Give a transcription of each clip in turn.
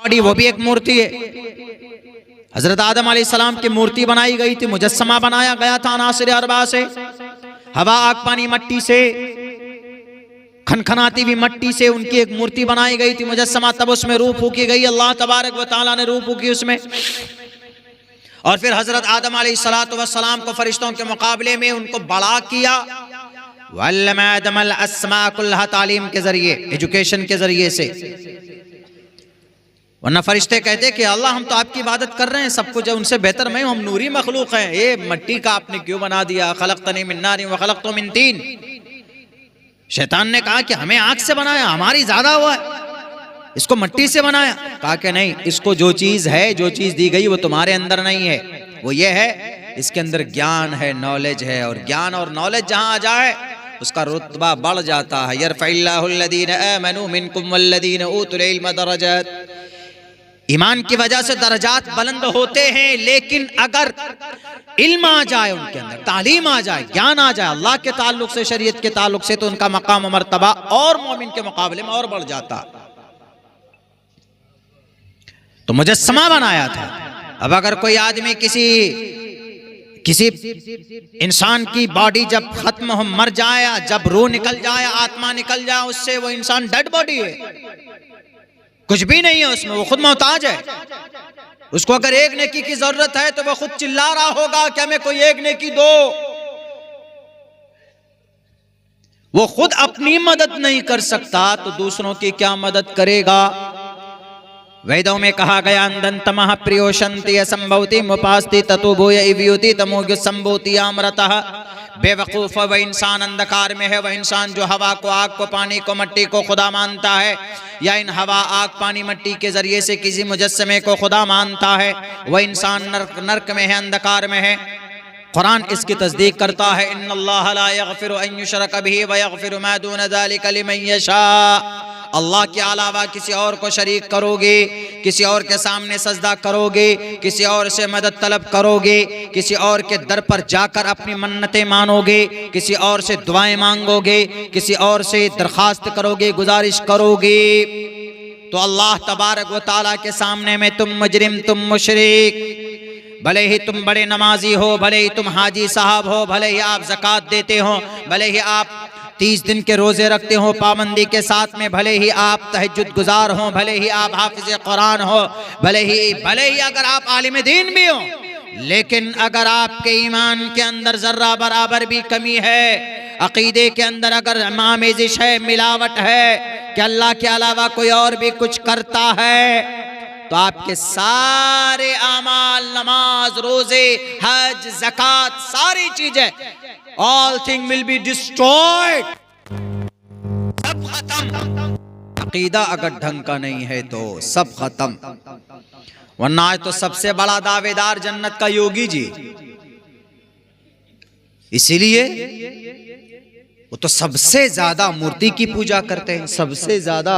Body वो भी एक मूर्ति है। हजरत आदम अलैहिस्सलाम की मूर्ति बनाई गई थी, मुजस्समा बनाया गया था अनासिर अरबा से, हवा आग पानी मट्टी से, खनखनाती हुई मट्टी से उनकी एक मूर्ति बनाई गई थी मुजस्समा। तब उसमें रूह फूकी गई, अल्लाह तबारक व तआला ने रूह फूकी उसमें। और फिर हजरत आदम अलैहिस्सलातु वस्सलाम को फरिश्तों के मुकाबले में उनको बड़ा किया, वल्लमा आदमल अस्मा कुल्लहा, तालीम के जरिए, एजुकेशन के जरिए से। वरना फरिश्ते कहते कि अल्लाह हम तो आपकी इबादत कर रहे हैं, सब कुछ उनसे बेहतर मैं हूं, हम नूरी मखलूक हैं, ये मट्टी का आपने क्यों बना दिया? खलक़तनी मिन नारिन व खलक़तहु मिन तीन। शैतान ने कहा कि हमें आग से बनाया, हमारी ज्यादा हुआ है, इसको मट्टी से बनाया। कहा कि नहीं, इसको जो चीज है, जो चीज दी गई वो तुम्हारे अंदर नहीं है, वो ये है इसके अंदर ज्ञान है, नॉलेज है, और ज्ञान और नॉलेज जहां आ जाए उसका रुतबा बढ़ जाता है। यरफ़इल्लाहुल्लज़ीना आमनू मिनकुम वल्लज़ीना ऊतुल इल्म दरजात। ईमान की वजह से दर्जात बुलंद होते हैं, लेकिन अगर इल्म आ जाए उनके अंदर, तालीम आ जाए, ज्ञान आ जाए अल्लाह के ताल्लुक से, शरीयत के ताल्लुक से, तो उनका मकाम और मर्तबा और मोमिन के मुकाबले में और बढ़ जाता। तो मुजस्समा बनाया था। अब अगर कोई आदमी किसी इंसान की बॉडी जब खत्म हो, मर जाए, जब रूह निकल जाए, आत्मा निकल जाए उससे, वो इंसान डेड बॉडी है, कुछ भी नहीं है उसमें, वो खुद मोहताज है। उसको अगर एक नेकी की जरूरत है तो वो खुद चिल्ला रहा होगा कि हमें कोई एक नेकी दो। वो खुद अपनी मदद नहीं कर सकता तो दूसरों की क्या मदद करेगा? वेदों में कहा गया, अंदंतमः प्रियोशंति असंभवति मुपास्ति ततो भूय इव्युति तमोग्य संभूति अमृतः। बेवकूफ वह इंसान अंधकार में है, वह इंसान जो हवा को, आग को, पानी को, मट्टी को खुदा मानता है, या इन हवा, आग, पानी, मट्टी के जरिए से किसी मुजस्समे को खुदा मानता है, वह इंसान नर्क में है, अंधकार में है। कुरान इसकी तस्दीक करता है, इन्नल्लाह ला यगफिरु अन युशरक बिही व यगफिरु मा दून ज़ालिका लिमन यशा। अल्लाह के अलावा किसी और को शरीक करोगे, किसी और के सामने सजदा करोगे, किसी और से मदद तलब करोगे, किसी और के दर पर जाकर अपनी मन्नतें मानोगे, किसी और से दुआएं मांगोगे, किसी और से दरखास्त करोगे, गुजारिश करोगे, तो अल्लाह तबारक व तआला के सामने में तुम मुजरिम, तुम मुशरिक, भले ही तुम बड़े नमाजी हो, भले ही तुम हाजी साहब हो, भले ही आप ज़कात देते हो, भले ही आप 30 दिन के रोजे रखते हो पाबंदी के साथ में, भले ही आप तहज्जुद गुजार हो, भले ही आप हाफिज़ कुरान हो, भले ही अगर आप आलिम दीन भी हो, लेकिन अगर आपके ईमान के अंदर जर्रा बराबर भी कमी है, अकीदे के अंदर अगर आमेज़िश है, मिलावट है कि अल्लाह के अलावा कोई और भी कुछ करता है, तो आपके सारे आमाल, नमाज, रोजे, हज, ज़कात, सारी चीजें, all thing will be destroyed, सब खत्म। अकीदा अगर ढंग का नहीं है तो सब खत्म। वरना आज तो सबसे बड़ा दावेदार जन्नत का योगी जी, इसीलिए वो तो सबसे ज्यादा मूर्ति की पूजा करते हैं, सबसे ज्यादा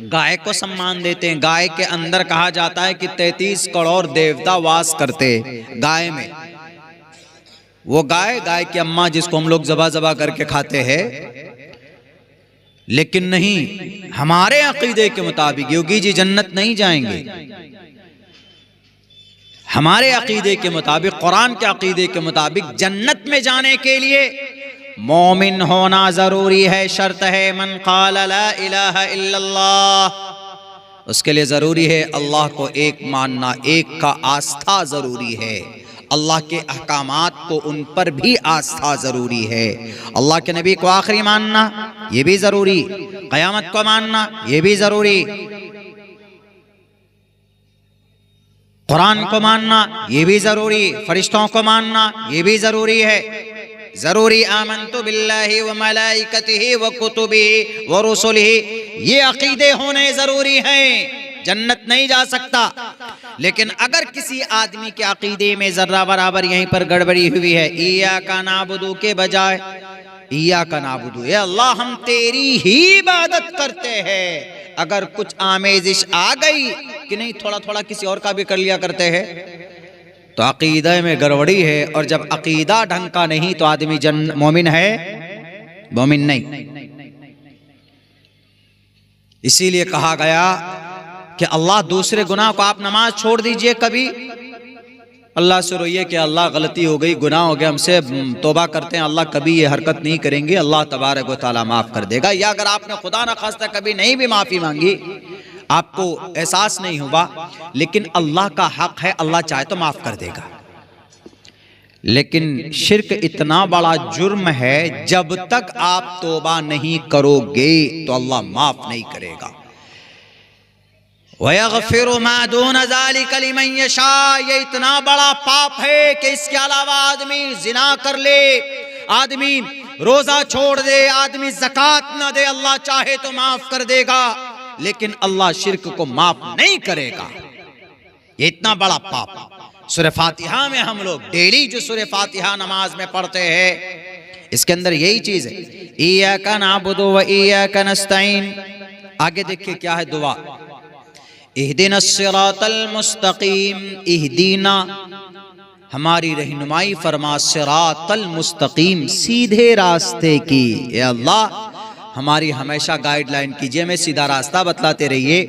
गाय को सम्मान देते हैं। गाय के अंदर कहा जाता है कि 33 करोड़ देवता वास करते गाय में। वो गाय की अम्मा जिसको हम लोग ज़बा करके खाते हैं, लेकिन नहीं, हमारे अकीदे के मुताबिक योगी जी जन्नत नहीं जाएंगे। हमारे अकीदे के मुताबिक, कुरान के अकीदे के मुताबिक जन्नत में जाने के लिए मोमिन होना जरूरी है, शर्त है। मन क़ाला ला इलाहा इल्लल्लाह, उसके लिए जरूरी है अल्लाह को एक मानना, एक का आस्था जरूरी है, अल्लाह के अहकामात को उन पर भी आस्था जरूरी है, अल्लाह के नबी को आखिरी मानना ये भी जरूरी, क़यामत को मानना ये भी जरूरी, कुरान को मानना ये भी जरूरी, फरिश्तों को मानना ये भी जरूरी है। जरूरी आमन्तु बिल्लाहि व मलाइकतिहि व कुतुबिहि व रुसुलिहि, ये अकीदे होने जरूरी हैं। जन्नत नहीं जा सकता। लेकिन अगर किसी आदमी के अकीदे में जर्रा बराबर यहीं पर गड़बड़ी हुई है, इय्याका नाबुदु के बजाय इय्याका नाबुदु, ए अल्लाह हम तेरी ही इबादत करते हैं, अगर कुछ आमेजिश आ गई कि नहीं थोड़ा थोड़ा किसी और का भी कर लिया करते हैं, तो अकीदा में गड़बड़ी है। और जब अकीदा ढंग का नहीं तो आदमी मोमिन है, मोमिन नहीं। इसीलिए कहा गया कि अल्लाह दूसरे गुनाह को, आप नमाज छोड़ दीजिए, कभी अल्लाह से रोइए कि अल्लाह गलती हो गई, गुनाह हो गया हमसे, तौबा करते हैं, अल्लाह कभी ये हरकत नहीं करेंगे, अल्लाह तबारक व तआला माफ़ कर देगा। या अगर आपने खुदा न खास्ता कभी नहीं भी माफ़ी मांगी, आपको एहसास नहीं हुआ, लेकिन अल्लाह का हक है, अल्लाह चाहे तो माफ़ कर देगा। लेकिन शिर्क इतना बड़ा जुर्म है, जब तक आप तौबा नहीं करोगे तो अल्लाह माफ़ नहीं करेगा। वयग़फ़िरु मा दून ज़ालिका लिमन यशा, ये इतना बड़ा पाप है कि इसके अलावा आदमी जिना कर ले, आदमी रोजा छोड़ दे, आदमी ज़कात न दे, अल्लाह चाहे तो माफ कर देगा, लेकिन अल्लाह शिर्क को माफ नहीं करेगा। ये इतना बड़ा पाप। सूरह फातिहा में हम लोग डेली जो सूरह फातिहा नमाज में पढ़ते हैं, इसके अंदर यही चीज है, इय्याका नअबुदु व इय्याका नस्तईन। आगे देखिए क्या है दुआ, इहदिनस सिरातल मुस्तकीम, इहदीना हमारी रहनुमाई फरमा, सिरातल मुस्तकीम सीधे रास्ते की। ए अल्लाह हमारी हमेशा गाइडलाइन कीजिए, हमें सीधा रास्ता बतलाते रहिए।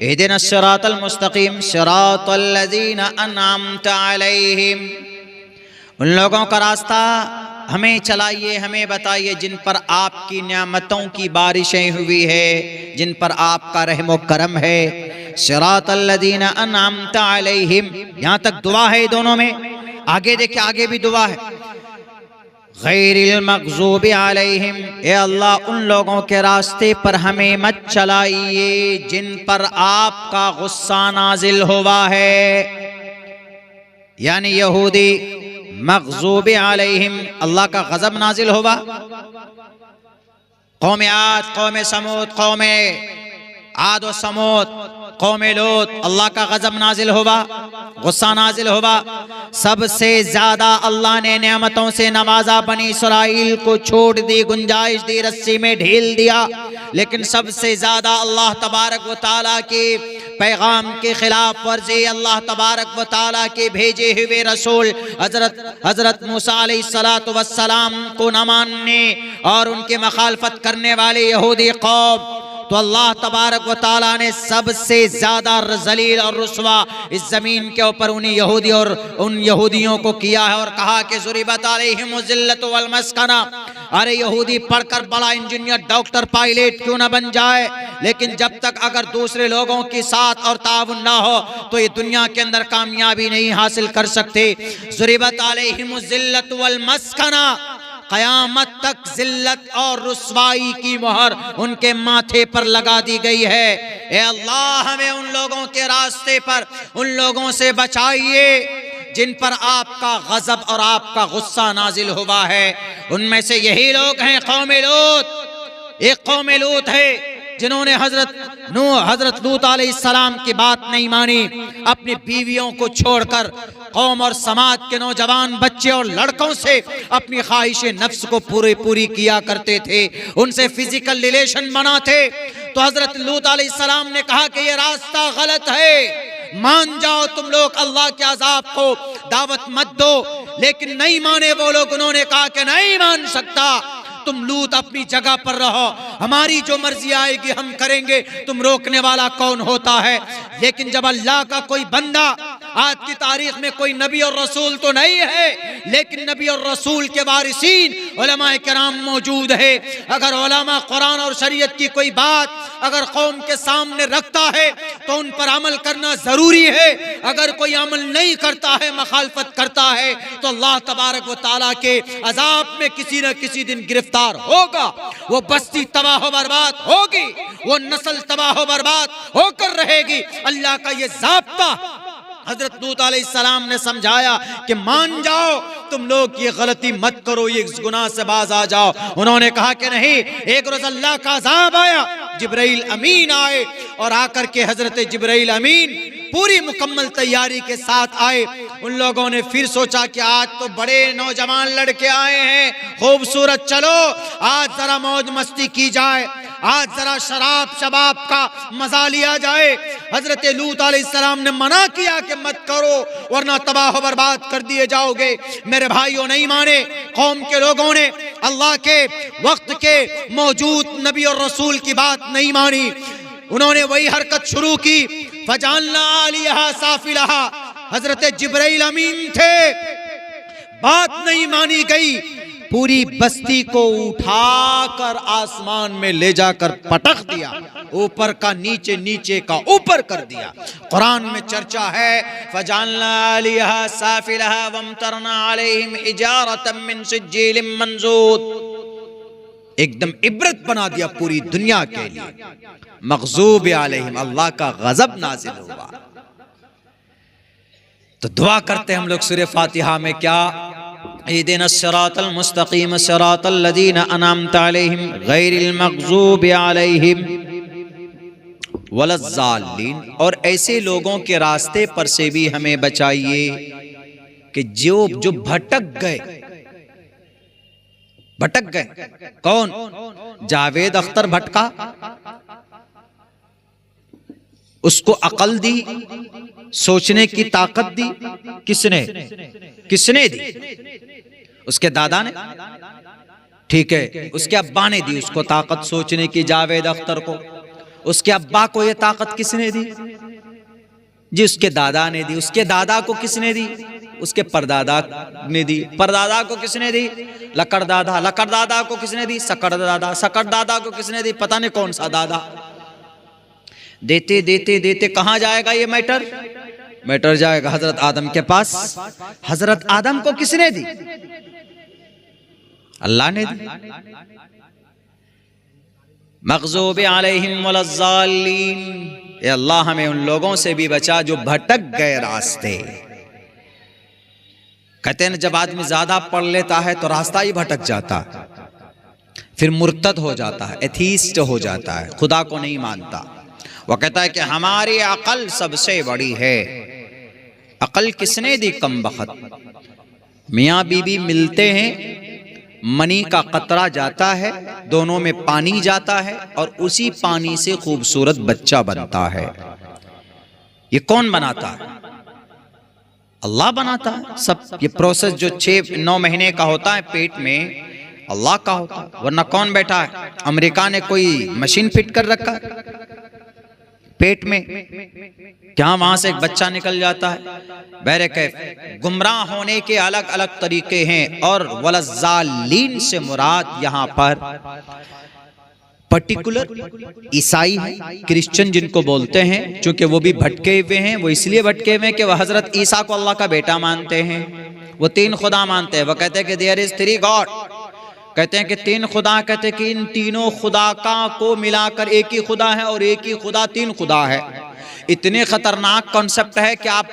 इहदिनस सिरातल मुस्तकीम सिरातल लज़ीना अनअमता अलैहिम, उन लोगों का रास्ता हमें चलाइए, हमें बताइए जिन पर आपकी नेमतों की बारिशें हुई है, जिन पर आपका रहम व करम है। सिरातल लज़ीना अनअमता अलैहिम, यहाँ तक दुआ है दोनों में। आगे देखिए, आगे भी दुआ है, गैरिल मग़ज़ूबि अलैहिम, ए अल्लाह उन लोगों के रास्ते पर हमें मत चलाइए जिन पर आपका गुस्सा नाजिल हुआ है, यानी यहूदी मग़ज़ूबि अलैहिम, अल्लाह का गज़ब नाजिल हुआ। कौम आद, कौम समूद, कौम आद व समूद, कौम लूत, अल्लाह का गज़ब नाजिल हुआ, गुस्सा नाजिल हुआ। सबसे ज्यादा अल्लाह ने नेमतों से नवाजा बनी इसराइल को, छोड़ दी, गुंजाइश दी, रस्सी में ढील दिया, लेकिन सबसे ज्यादा अल्लाह तबारक व तआला के पैगाम के खिलाफ वर्जी, अल्लाह तबारक व तआला के भेजे हुए रसूल हजरत मूसा अलैहिस्सलातु वस्सलाम को न मानने और उनके मुखालफत करने वाले यहूदी कौम, तो अल्लाह तबारक व तआला ने सबसे ज्यादा जलील और रुस्वा इस जमीन के ऊपर उन्हीं यहूदी और उन यहूदियों को किया है, और कहा कि ज़ुरिबत अलैहिमुज़ ज़िल्लतु वल मस्कना। अरे यहूदी पढ़कर बड़ा इंजीनियर, डॉक्टर, पायलट क्यों न बन जाए, लेकिन जब तक अगर दूसरे लोगों के साथ और ताउन ना हो तो ये दुनिया के अंदर कामयाबी नहीं हासिल कर सकते। ज़ुरिबत अलैहिमुज़ ज़िल्लतु वल मस्कना, क़यामत तक जिल्लत और रुस्वाई की मोहर उनके माथे पर लगा दी गई है। ए अल्लाह हमें उन लोगों के रास्ते पर, उन लोगों से बचाइए जिन पर आपका गजब और आपका गुस्सा नाजिल हुआ है। उनमें से यही लोग हैं कौम लूत। एक कौम लूत है जिन्होंने हजरत लूत अलैहिस्सलाम की बात नहीं मानी, अपनी बीवियों को छोड़कर कौम और समाज के नौजवान बच्चे और लड़कों से अपनी ख्वाहिश नफ्स को पूरी किया करते थे, उनसे फिजिकल रिलेशन बनाते। तो हजरत लूत अलैहिस्सलाम ने कहा कि ये रास्ता गलत है, मान जाओ तुम लोग, अल्लाह के अजाब को दावत मत दो। लेकिन नहीं माने वो लोग, उन्होंने कहा कि नहीं मान सकता, तुम लूत अपनी जगह पर रहो, हमारी जो मर्जी आएगी हम करेंगे, तुम रोकने वाला कौन होता है। लेकिन जब अल्लाह का कोई बंदा, आज की तारीख में कोई नबी और रसूल तो नहीं है, लेकिन नबी और रसूल के वारिसीन उलमाए किराम मौजूद है। अगर उलमा कुरान और शरीयत की कोई बात अगर कौम के सामने रखता है तो उन पर अमल करना जरूरी है। अगर कोई अमल नहीं करता है, मुखालफत करता है, तो अल्लाह तबारक व तआला के अजाब में किसी न किसी दिन गिरफ्तार होगा। वो बस्ती तबाह बर्बाद होगी, वो नस्ल तबाह बर्बाद होकर रहेगी। अल्लाह का ये ज़ाब्ता हजरत लूत अलैहिस्सलाम ने समझाया कि मान जाओ तुम लोग ये गलती मत करो, ये गुनाह से बाज आ जाओ। उन्होंने कहा कि नहीं। एक रोज अल्लाह का अज़ाब आया, जिब्राइल अमीन आए और आकर के हजरत जिब्राइल अमीन पूरी मुकम्मल तैयारी के साथ आए। उन लोगों ने फिर सोचा कि आज तो बड़े नौजवान लड़के आए हैं, खूबसूरत, चलो आज जरा मौज मस्ती की जाए, आज जरा शराब शबाब का मजा लिया जाए। हजरत लूत अलैहिस्सलाम ने मना किया कि मत करो वरना तबाह बर्बाद कर दिए जाओगे। मेरे भाइयों नहीं माने, कौम के लोगों ने अल्लाह के वक्त के मौजूद नबी और रसूल की बात नहीं मानी। उन्होंने वही हरकत शुरू की। फजालना आलिहा साफिलहा, हजरत जिब्राइल अमीन थे, बात नहीं मानी गई, पूरी बस्ती को उठाकर आसमान में ले जाकर पटक दिया, ऊपर का नीचे, नीचे का ऊपर कर दिया। कुरान में चर्चा है, फजालना आलिहा साफिलहा वमतरना अलैहिम हिजारतम मिन सिज्जीलिम मंजूद, एकदम इबरत बना दिया पूरी दुनिया के लिए। मग़ज़ूब अलैहिम, अल्लाह का गजब नाजिल हुआ। तो दुआ करते हम लोग सूरह फातिहा में क्या, इहदिनस सिरातल मुस्तकीम सिरातल लज़ीना अनअमता अलैहिम गैरिल मग़ज़ूबि अलैहिम वलज़्ज़ालिन, और ऐसे लोगों के रास्ते पर से भी हमें बचाइए कि जो भटक गए। कौन? जावेद अख्तर भटका, उसको अकल दी, सोचने की ताकत दी, किसने दी? उसके दादा ने, ठीक है, उसके अब्बा ने दी उसको ताकत सोचने की, जावेद अख्तर को। उसके अब्बा को ये ताकत किसने दी? जी उसके दादा ने दी। उसके दादा को किसने दी? उसके परदादा ने दी। परदादा को किसने दी? लकड़दादा। लकड़दादा को किसने दी? सकड़दादा। सकड़दादा को किसने दी? पता नहीं कौन सा दादा। देते देते देते कहां जाएगा ये मैटर जाएगा हजरत आदम के पास। हजरत आदम को किसने दी? अल्लाह ने दी। मग़ज़ूबि अलैहिम वलज़्ज़ालिन, ये अल्लाह हमें उन लोगों से भी बचा जो भटक गए रास्ते। कहते हैं जब आदमी ज्यादा पढ़ लेता है तो रास्ता ही भटक जाता, फिर मुर्तद हो जाता है, एथीस्ट हो जाता है, खुदा को नहीं मानता। वो कहता है कि हमारी अकल सबसे बड़ी है। अकल किसने दी? कम बखत। मियाँ बीबी मिलते हैं, मनी का कतरा जाता है, दोनों में पानी जाता है और उसी पानी से खूबसूरत बच्चा बनता है। ये कौन बनाता है? अल्लाह बनाता है सब। ये प्रोसेस जो 6-9 महीने का होता है पेट में, अल्लाह का होता है, वरना कौन बैठा है? अमेरिका ने कोई मशीन फिट कर रखा है पेट में, क्या वहां से एक बच्चा निकल जाता है? बहरकैफ गुमराह होने के अलग अलग तरीके हैं। और वलज़्ज़ालीन से मुराद यहाँ पर पर्टिकुलर ईसाई है, क्रिश्चियन जिनको बोलते हैं, चूंकि वो भी भटके हुए हैं। वो इसलिए भटके हुए हैं कि वह हजरत ईसा को अल्लाह का बेटा मानते हैं, वो 3 खुदा मानते हैं। वो कहते हैं कि देयर इज 3 गॉड, कहते हैं कि 3 खुदा, कहते हैं कि इन तीनों खुदा को मिलाकर एक ही खुदा है और एक ही खुदा 3 खुदा है। इतने खतरनाक कॉन्सेप्ट है कि आप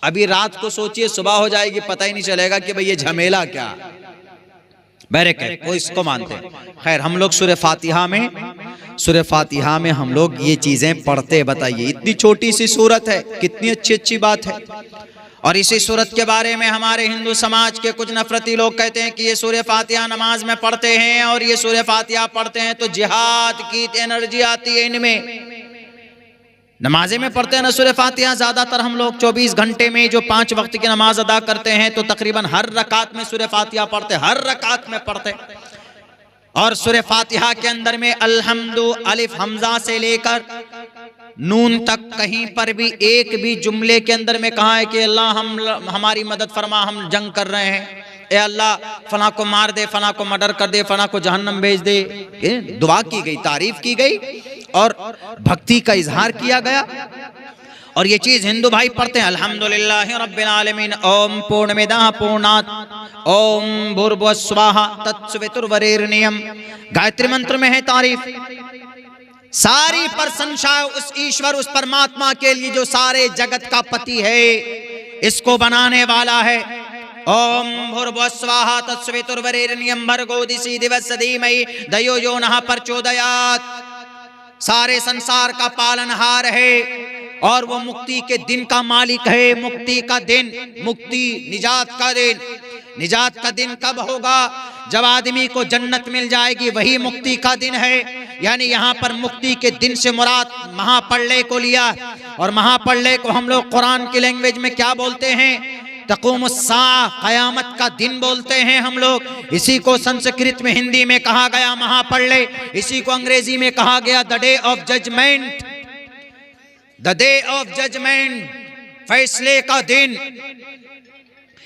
अभी रात को सोचिए, सुबह हो जाएगी पता ही नहीं चलेगा कि भाई ये झमेला क्या। बहरकैफ वो इसको मानते हैं। खैर हम लोग सूरह फातिहा में हम लोग ये चीजें पढ़ते। बताइए इतनी छोटी सी सूरत है, कितनी अच्छी अच्छी बात है। और इसी सूरत के बारे में हमारे हिंदू समाज के कुछ नफरती लोग कहते हैं कि ये सूरह फातिहा नमाज में पढ़ते हैं और ये सूरह फातिहा पढ़ते हैं तो जिहाद की एनर्जी आती है इनमें। नमाजे में पढ़ते हैं ना सूरह फातिहा। ज्यादातर हम लोग 24 घंटे में जो 5 वक्त की नमाज अदा करते हैं तो तकरीबन हर रकात में सूरह फातिहा पढ़ते, हर रकात में पढ़ते। और सूरह फातिहा के अंदर में अल्हम्दु अलिफ हमजा से लेकर नून तक कहीं पर भी एक भी जुमले के अंदर में कहा है कि अल्लाह हमारी मदद फरमा, हम जंग कर रहे हैं, ए अल्लाह फला को मार दे, फला को मर्डर कर दे, फला को जहन्नम भेज दे। दुआ की गई, तारीफ की गई और भक्ति का इजहार किया गया। और ये चीज हिंदू भाई पढ़ते हैं अल्हम्दुलिल्लाहि रब्बिल आलमीन, ओम पूर्णमिदः पूर्णात् ओम भूर्भुवः स्वः तत्सवितुर्वरेण्यम्। गायत्री मंत्र में है तारीफ, सारी प्रशंसा उस ईश्वर, उस परमात्मा के लिए जो सारे जगत का पति है, इसको बनाने वाला है। ओम भूर्भुवः स्वः तत्सवितुर्वरेण्यम् भर्गो दिशि दिवस्य धीमहि धियो यो नः प्रचोदयात्। सारे संसार का पालनहार है और वो मुक्ति के दिन का मालिक है। मुक्ति का दिन, मुक्ति निजात का दिन। निजात का दिन कब होगा? जब आदमी को जन्नत मिल जाएगी, वही मुक्ति का दिन है। यानी यहाँ पर मुक्ति के दिन से मुराद महाप्रलय को लिया। और महाप्रलय को हम लोग कुरान की लैंग्वेज में क्या बोलते हैं? तक़ूमुस्सा, क़यामत का दिन बोलते हैं हम लोग। इसी को संस्कृत में, हिंदी में कहा गया महापढ़ ले, इसी को अंग्रेजी में कहा गया the day of judgment, the day of judgment, फैसले का दिन।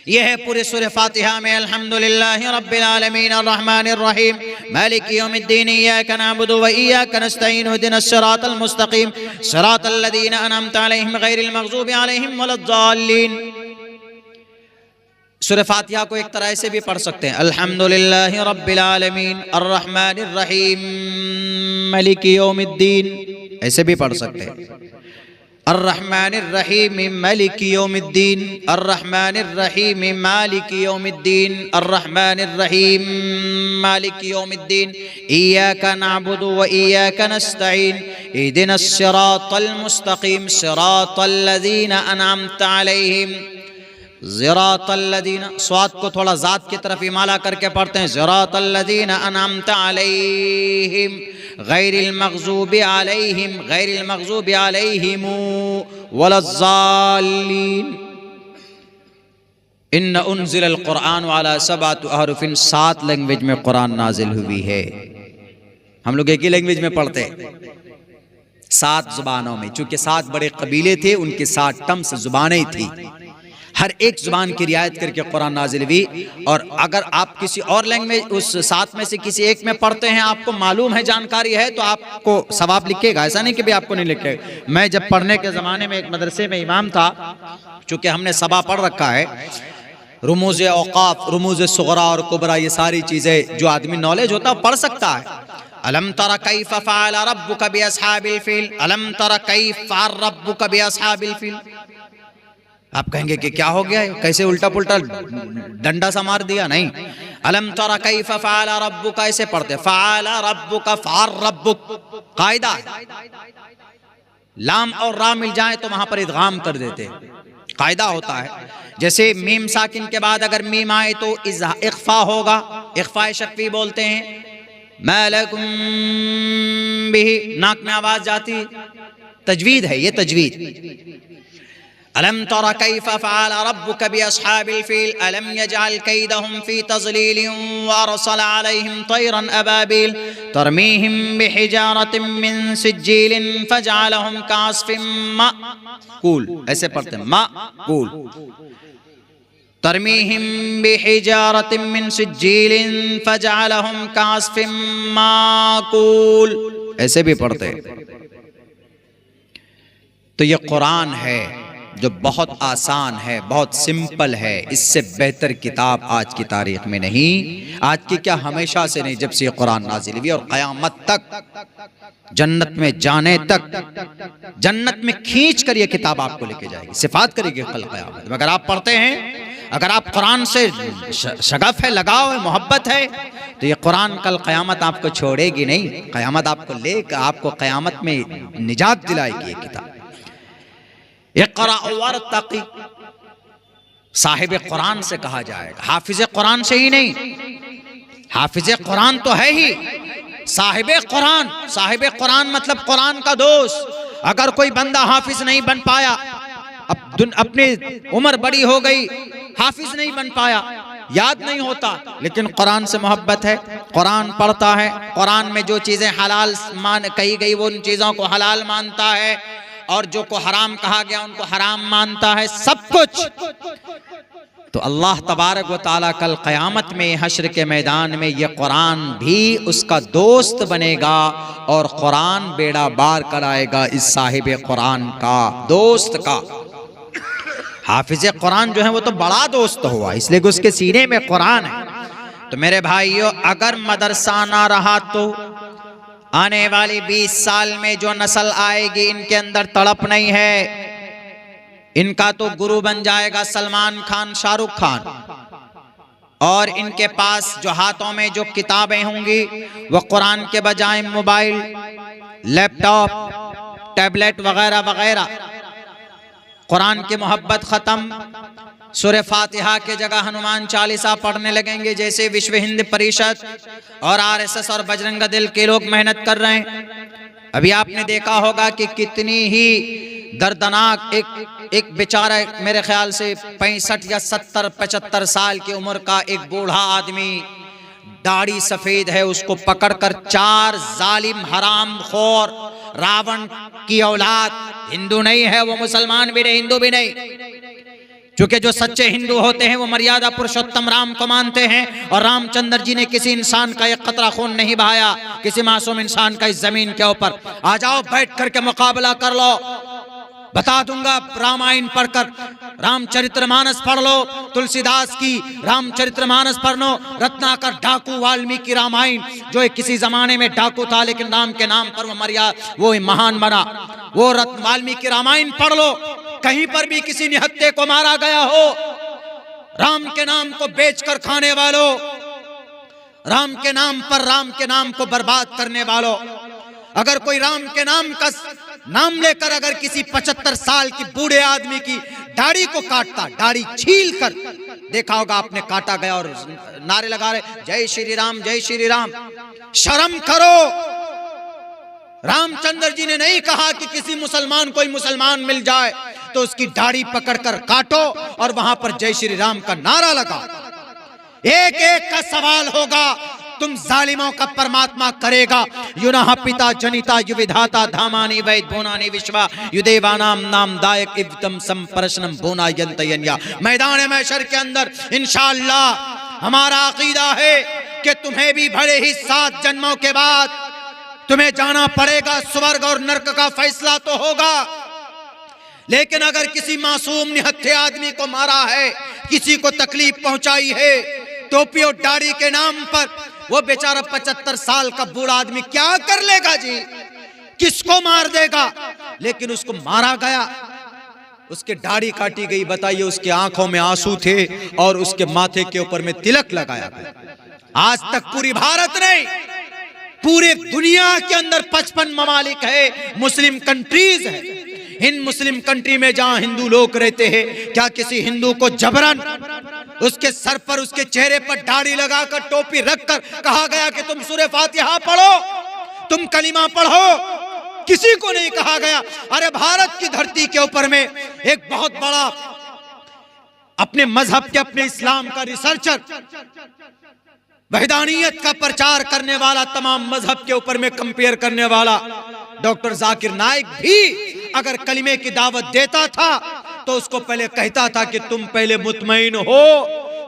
यह है पूरे सूरह फातिहा में अल्हम्दुलिल्लाहि रब्बिल आलमीन अर्रहमानिर रहीम मालिकि यौमिद्दीन इय्याका नअबुदु व इय्याका नस्तईन इहदिनस सिरातल मुस्तकीम सिरातल लज़ीना अनअमता अलैहिम गैरिल मग़ज़ूबि अलैहिम वलद्दाल्लीन। सूरह फातिहा को एक तरह से भी पढ़ सकते हैं, अल्हम्दुलिल्लाहि रब्बिल आलमीन अर्रहमानिर रहीम मालिकि यौमिद्दीन, ऐसे भी पढ़ सकते हैं। अर्रहमानिर रहीम मालिकि यौमिद्दीन, अर्रहमानिर रहीम मालिकि यौमिद्दीन, अर्रहमानिर रहीम मालिकि यौमिद्दीन, इय्याका नअबुदु व इय्याका नस्तईन इहदिनस सिरातल मुस्तकीम सिरातल लज़ीना अनअमता अलैहिम, ज़िरातल लज़ीना, स्वाद को थोड़ा ज़ात की तरफ इमाला करके पढ़ते हैं, ज़िरातल लज़ीना अनअमता अलैहिम गैरिल मग़ज़ूबि अलैहिम गैरिल मग़ज़ूबि अलैहिम वलज़्ज़ाल्लीन। इन्ना उन्ज़िलल क़ुरआन अला सबअति अहरुफ़िन, 7 लैंग्वेज में कुरान नाजिल हुई है। हम लोग एक ही लैंग्वेज में पढ़ते हैं, 7 जुबानों में, चूंकि 7 बड़े कबीले थे, उनकी 7 टर्म्स जुबानें थी, हर एक जुबान की रियायत करके कुरान नाजिल हुई। और अगर आप किसी और लैंग्वेज उस 7 में से किसी एक में पढ़ते हैं, आपको मालूम है, जानकारी है, तो आपको सवाब लिखेगा, ऐसा नहीं कि भी आपको नहीं लिखेगा। मैं जब पढ़ने के ज़माने में एक मदरसे में इमाम था, चूँकि हमने सबा पढ़ रखा है, रुमूज़ औक़ाफ़, रुमूज़ सुग़रा और कुबरा, ये सारी चीज़ें जो आदमी नॉलेज होता है पढ़ सकता है। अलम तरा कैफ़ फ़अल रब्बुका बिअस्हाबिल फ़ील, अलम तरा कैफ़ फ़अल रब्बुका बिअस्हाबिल फ़ील। आप कहेंगे कि क्या हो गया, कैसे उल्टा पुल्टा डंडा सा मार दिया? नहीं, अलम तरा कैफ़ फ़अल रब्बुका ऐसे पढ़ते, फ़अल रब्बुका फ़अल रब्बुक, कायदा है। लाम और रा मिल जाए तो वहां पर इदगाम कर देते, कायदा होता है। जैसे मीम साकिन के बाद अगर मीम आए तो इख्फा होगा, इख्फा शफ़ी बोलते हैं। मालकुम बिही, नाक में आवाज जाती, तजवीद है ये, तजवीद। अलम तरा कैफ़ फ़अल रब्बुका बिअस्हाबिल फ़ील अलम यजअल कैदहुम फ़ी तज़लीलिन व अरसल अलैहिम तयरन अबाबिल तरमीहिम बिहिजारतिन मिन सिज्जीलिन फजअलहुम कअस्फ़िन माक़ूल, ऐसे पढ़ते हैं, माक़ूल। तरमीहिम बिहिजारतिन मिन सिज्जीलिन फजअलहुम कअस्फ़िन माक़ूल, ऐसे भी पढ़ते हैं। तो ये कुरान है जो बहुत आसान है, बहुत सिंपल है। इससे बेहतर किताब आज की तारीख में नहीं, आज की क्या हमेशा से नहीं, जब से कुरान नाजिल हुई और क़यामत तक, जन्नत में जाने तक, जन्नत में खींच कर ये किताब आपको लेके जाएगी, सिफात करेगी कल क़यामत में। अगर आप पढ़ते हैं, अगर आप कुरान से शगफ है, लगाव है, मोहब्बत है, तो ये कुरान कल क़यामत आपको छोड़ेगी नहीं, क़यामत आपको लेकर आपको क़यामत में निजात दिलाएगी ये किताब। इक़रा वर्तक़ी, साहिब कुरान से कहा जाएगा, हाफिज कुरान से ही नहीं, हाफिज कुरान तो है ही, साहिब कुरान, साहिब कुरान मतलब कुरान का दोस्त। अगर कोई बंदा हाफिज नहीं बन पाया, अपनी उम्र बड़ी हो गई, हाफिज नहीं बन पाया, याद नहीं होता, लेकिन कुरान से मोहब्बत है, कुरान पढ़ता है, कुरान में जो चीज़ें हलाल कही गई वो उन चीज़ों को हलाल मानता है, और जो को हराम कहा गया उनको हराम मानता है, सब कुछ। तो अल्लाह तबारक व तआला कल क़यामत में हश्र के मैदान में ये कुरान भी उसका दोस्त बनेगा और कुरान बेड़ा बार कराएगा इस साहिब कुरान का, दोस्त का। हाफिज कुरान जो है वो तो बड़ा दोस्त हुआ, इसलिए कि उसके सीने में कुरान है। तो मेरे भाइयों, अगर मदरसा ना रहा तो आने वाली 20 साल में जो नस्ल आएगी, इनके अंदर तड़प नहीं है, इनका तो गुरु बन जाएगा सलमान खान, शाहरुख खान। और इनके पास जो हाथों में जो किताबें होंगी वो कुरान के बजाय मोबाइल, लैपटॉप, टैबलेट वगैरह वगैरह। कुरान की मोहब्बत खत्म, सूरह फातिहा के जगह हनुमान चालीसा पढ़ने लगेंगे, जैसे विश्व हिंद परिषद और आरएसएस और बजरंग दल के लोग मेहनत कर रहे हैं। अभी आपने देखा होगा कि कितनी ही दर्दनाक एक बेचारा, मेरे ख्याल से 65 या 70 75 साल की उम्र का एक बूढ़ा आदमी, दाढ़ी सफेद है, उसको पकड़कर 4 जालिम हराम खोर रावण की औलाद, हिंदू नहीं है वो, मुसलमान भी नहीं, हिंदू भी नहीं, क्योंकि जो सच्चे हिंदू होते हैं वो मर्यादा पुरुषोत्तम राम को मानते हैं, और रामचंद्र जी ने किसी इंसान का एक कतरा खून नहीं बहाया, किसी मासूम इंसान का इस जमीन के ऊपर। आ जाओ बैठ करके मुकाबला कर लो, बता दूंगा। रामायण पढ़कर, रामचरितमानस पढ़ लो, तुलसीदास की रामचरितमानस पढ़ लो, रत्नाकर डाकू वाल्मीकि रामायण, जो एक किसी जमाने में डाकू था लेकिन राम के नाम पर वो मर्यादा, वो महान बना, वो वाल्मीकि रामायण पढ़ लो। कहीं पर भी किसी निहत्थे को मारा गया हो, राम के नाम को बेचकर खाने वालों, राम के नाम पर राम के नाम को बर्बाद करने वालों, अगर कोई राम के नाम का नाम लेकर अगर किसी 75 साल की बूढ़े आदमी की दाढ़ी को काटता, दाढ़ी छील कर, देखा होगा आपने, काटा गया और नारे लगा रहे जय श्री राम, जय श्री राम। शर्म करो। रामचंद्र जी ने नहीं कहा कि किसी मुसलमान, कोई मुसलमान मिल जाए तो उसकी दाढ़ी पकड़कर काटो और वहां पर जय श्री राम का नारा लगा। एक एक का सवाल होगा, तुम जालिमों का परमात्मा करेगा। युनः पिता जनिता युविधाता धामानि वैद भुवनानि विश्वा युदेवानाम नाम दायक इवतम संप्रश्नम भुना यंतयन्या। मैदान महशर के अंदर इंशाअल्लाह हमारा अकीदा है कि तुम्हें भी भले ही 7 जन्मों के बाद तुम्हें जाना पड़ेगा, स्वर्ग और नरक का फैसला तो होगा। लेकिन अगर किसी मासूम निहत्थे आदमी को मारा है, किसी को तकलीफ पहुंचाई है, टोपी और दाढ़ी के नाम पर, वो बेचारा 75 साल का बूढ़ा आदमी क्या कर लेगा जी, किसको मार देगा? लेकिन उसको मारा गया, उसके दाढ़ी काटी गई, बताइए उसकी आंखों में आंसू थे और उसके माथे के ऊपर में तिलक लगाया गया। आज तक पूरी भारत नहीं, पूरे दुनिया के अंदर 55 ममालिक है, मुस्लिम कंट्रीज है। इन मुस्लिम कंट्री में जहां हिंदू लोग रहते हैं, क्या किसी हिंदू को जबरन उसके सर पर, उसके चेहरे पर दाढ़ी लगाकर, टोपी रखकर कहा गया कि तुम सूरह फातिहा पढ़ो, तुम कलिमा पढ़ो? किसी को नहीं कहा गया। अरे भारत की धरती के ऊपर में एक बहुत बड़ा अपने मजहब के, अपने इस्लाम का रिसर्चर, वहदानियत का प्रचार करने वाला, तमाम मजहब के ऊपर में कंपेयर करने वाला डॉक्टर जाकिर नाइक भी अगर कलिमे की दावत देता था तो उसको पहले कहता था कि तुम पहले मुतमईन हो,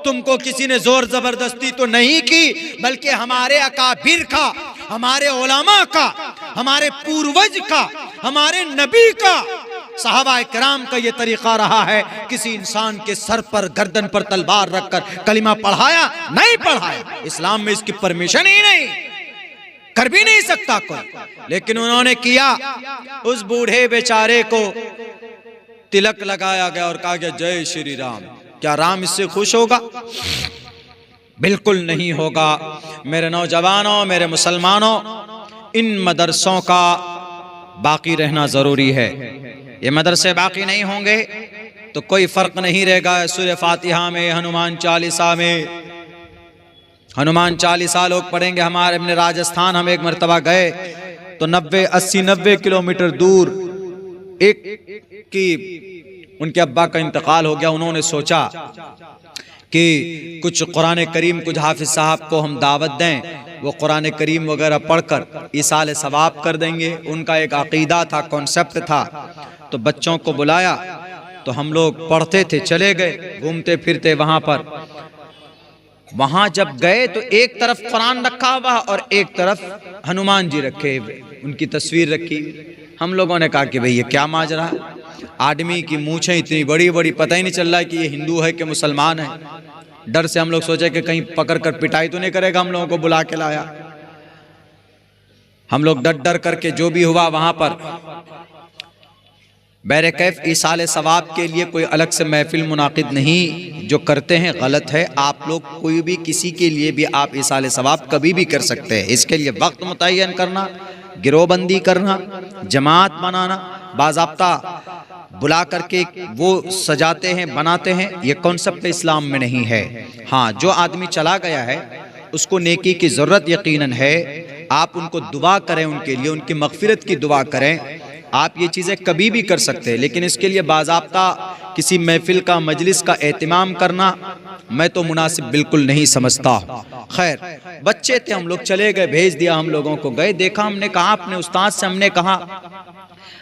तुमको किसी ने जोर जबरदस्ती तो नहीं की, बल्कि हमारे अकाबिर का, हमारे उलमा का, हमारे पूर्वज का, हमारे नबी का, सहाबा किराम का ये तरीका रहा है। किसी इंसान के सर पर, गर्दन पर तलवार रखकर कलिमा पढ़ाया नहीं पढ़ाया, इस्लाम में इसकी परमिशन ही नहीं, कर भी नहीं सकता कोई। लेकिन उन्होंने किया। उस बूढ़े बेचारे को तिलक लगाया गया और कहा गया जय श्री राम। क्या राम इससे खुश होगा? बिल्कुल नहीं होगा। मेरे नौजवानों, मेरे मुसलमानों, इन मदरसों का बाकी रहना जरूरी है। ये मदरसे बाकी नहीं होंगे तो कोई फर्क नहीं रहेगा। सूरह फातिहा में, हनुमान चालीसा में, हनुमान चालीसा लोग पढ़ेंगे। हमारे अपने राजस्थान हम एक मरतबा गए तो 80-90 किलोमीटर दूर एक की उनके अब्बा का इंतकाल हो गया। उन्होंने सोचा कि कुछ कुरान करीम, कुछ हाफिज साहब को हम दावत दें, वो कुरान करीम वगैरह पढ़कर ईसाल सवाब कर देंगे। उनका एक अकीदा था, कॉन्सेप्ट था। तो बच्चों को बुलाया तो हम लोग पढ़ते थे, चले गए घूमते फिरते वहां पर। वहां जब गए तो एक तरफ कुरान रखा हुआ और एक तरफ हनुमान जी रखे, उनकी तस्वीर रखी। हम लोगों ने कहा कि भाई ये क्या माजरा, आदमी की मूछें इतनी बड़ी बड़ी, पता ही नहीं चल रहा है कि ये हिंदू है कि मुसलमान है। डर से हम लोग सोचे कि कहीं पकड़ कर पिटाई तो नहीं करेगा, हम लोगों को बुला के लाया। हम लोग डर डर करके जो भी हुआ वहां पर बैरकैफ ईसाल सवाब के लिए कोई अलग से महफिल मुनाकिद नहीं, जो करते हैं गलत है। आप लोग कोई भी किसी के लिए भी आप ईसाल सवाब कभी भी कर सकते हैं। इसके लिए वक्त मुतय्यन करना, गिरोहबंदी करना, जमात बनाना, बाज़ाब्ता बुला करके वो सजाते हैं, बनाते हैं, ये कॉन्सेप्ट इस्लाम में नहीं है। हाँ, जो आदमी चला गया है उसको नेकी की ज़रूरत यकीनन है। आप उनको दुआ करें, उनके लिए उनकी मग़फ़िरत की दुआ करें। आप ये चीज़ें कभी भी कर सकते हैं, लेकिन इसके लिए बाज़ाब्ता किसी महफिल का, मजलिस का एहतिमाम करना मैं तो मुनासिब बिल्कुल नहीं समझता। खैर, बच्चे थे हम लोग, चले गए, भेज दिया हम लोगों को, गए, देखा, हमने कहा अपने उस्ताद से, हमने कहा,